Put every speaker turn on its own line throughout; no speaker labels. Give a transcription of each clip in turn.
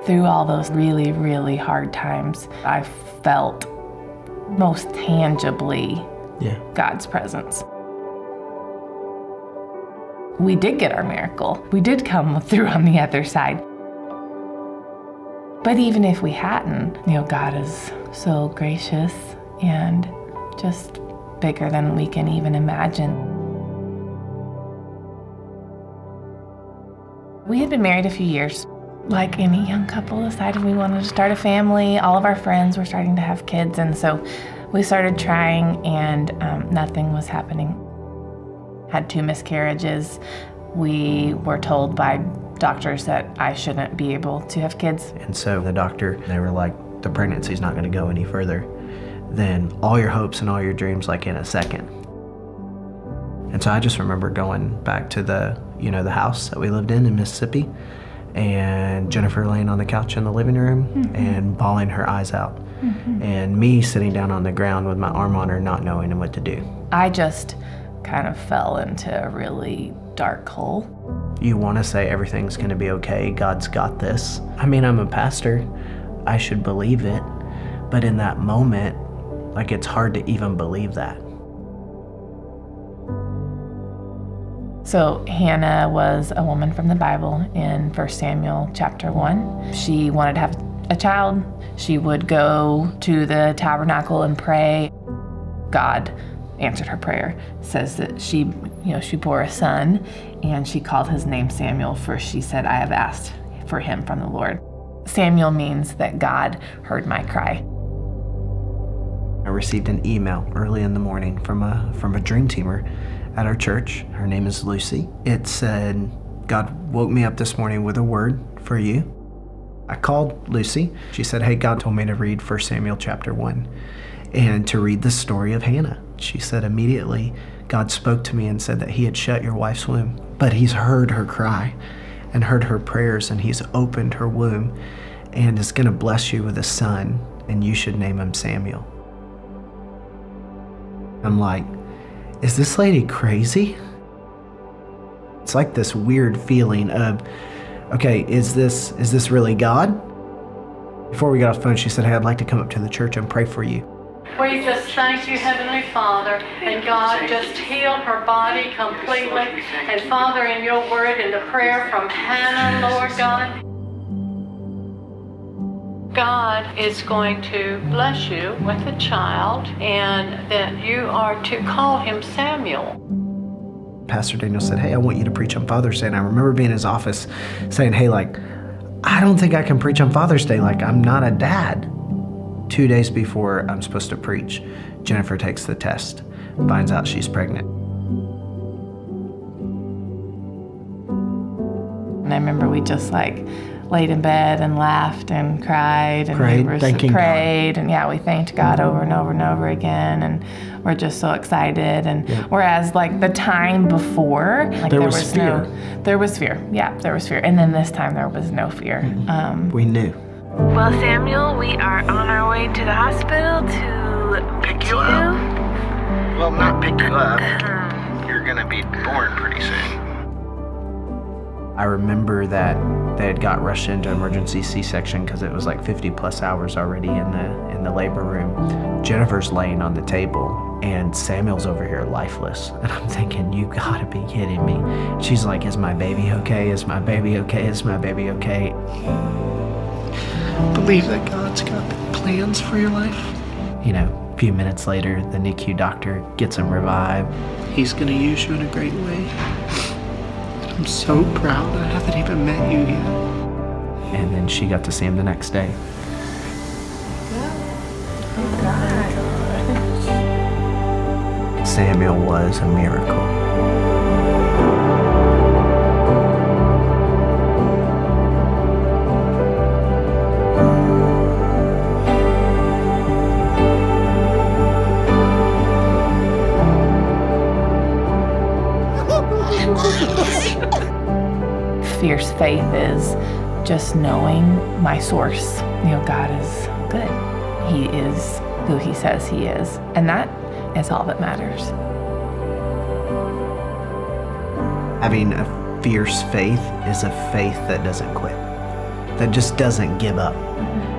Through all those really, really hard times, I felt most tangibly God's presence. We did get our miracle. We did come through on the other side. But even if we hadn't, God is so gracious and just bigger than we can even imagine. We had been married a few years. Like any young couple, decided we wanted to start a family. All of our friends were starting to have kids, and so we started trying, and nothing was happening. Had 2 miscarriages. We were told by doctors that I shouldn't be able to have kids.
And so the doctor, they were like, the pregnancy's not gonna go any further than all your hopes and all your dreams, like in a second. And so I just remember going back to the house that we lived in Mississippi, and Jennifer laying on the couch in the living room and bawling her eyes out. And me sitting down on the ground with my arm on her, not knowing what to do.
I just kind of fell into a really dark hole.
You want to say everything's going to be okay, God's got this. I mean, I'm a pastor, I should believe it, but in that moment, like, it's hard to even believe that.
So Hannah was a woman from the Bible in 1 Samuel chapter 1. She wanted to have a child. She would go to the tabernacle and pray. God answered her prayer. It says that she bore a son, and she called his name Samuel, for she said, I have asked for him from the Lord. Samuel means that God heard my cry.
I received an email early in the morning from a dream teamer at our church. Her name is Lucy. It said, God woke me up this morning with a word for you. I called Lucy. She said, hey, God told me to read 1 Samuel chapter 1 and to read the story of Hannah. She said, immediately, God spoke to me and said that he had shut your wife's womb, but he's heard her cry and heard her prayers, and he's opened her womb and is gonna bless you with a son, and you should name him Samuel. I'm like, is this lady crazy? It's like this weird feeling of, okay, is this really God? Before we got off the phone, she said, hey, I'd like to come up to the church and pray for you.
We just thank you, Heavenly Father, and God just healed her body completely. And Father, in your word, in the prayer from Hannah, Lord God, God is going to bless you with a child, and that you are to call him Samuel.
Pastor Daniel said, hey, I want you to preach on Father's Day. And I remember being in his office saying, hey, like, I don't think I can preach on Father's Day. Like, I'm not a dad. 2 days before I'm supposed to preach, Jennifer takes the test, finds out she's pregnant.
And I remember we just laid in bed and laughed and cried and prayed, and we thanked God over and over and over again, and we're just so excited. And whereas the time before, there was fear. There was fear, and then this time there was no fear.
We knew.
Well, Samuel, we are on our way to the hospital to pick you up.
Well, not pick you up. You're gonna be born pretty soon. I remember that they had got rushed into emergency C-section because it was 50+ hours already in the labor room. Jennifer's laying on the table and Samuel's over here lifeless. And I'm thinking, you gotta be kidding me. She's like, is my baby okay? Is my baby okay? Is my baby okay?
Believe that God's got plans for your life.
A few minutes later, the NICU doctor gets him revived.
He's gonna use you in a great way. I'm so proud that I haven't even met you yet.
And then she got to see him the next day. Samuel was a miracle.
Fierce faith is just knowing my source. God is good. He is who he says he is. And that is all that matters.
Having a fierce faith is a faith that doesn't quit. that just doesn't give up.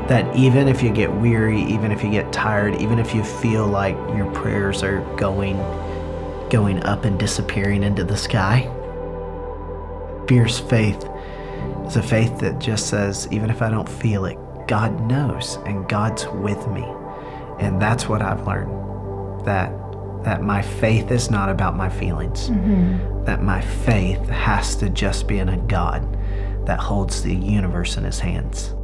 That even if you get weary, even if you get tired, even if you feel like your prayers are going up and disappearing into the sky, fierce faith is a faith that just says, even if I don't feel it, God knows and God's with me. And that's what I've learned, that my faith is not about my feelings, that my faith has to just be in a God that holds the universe in his hands.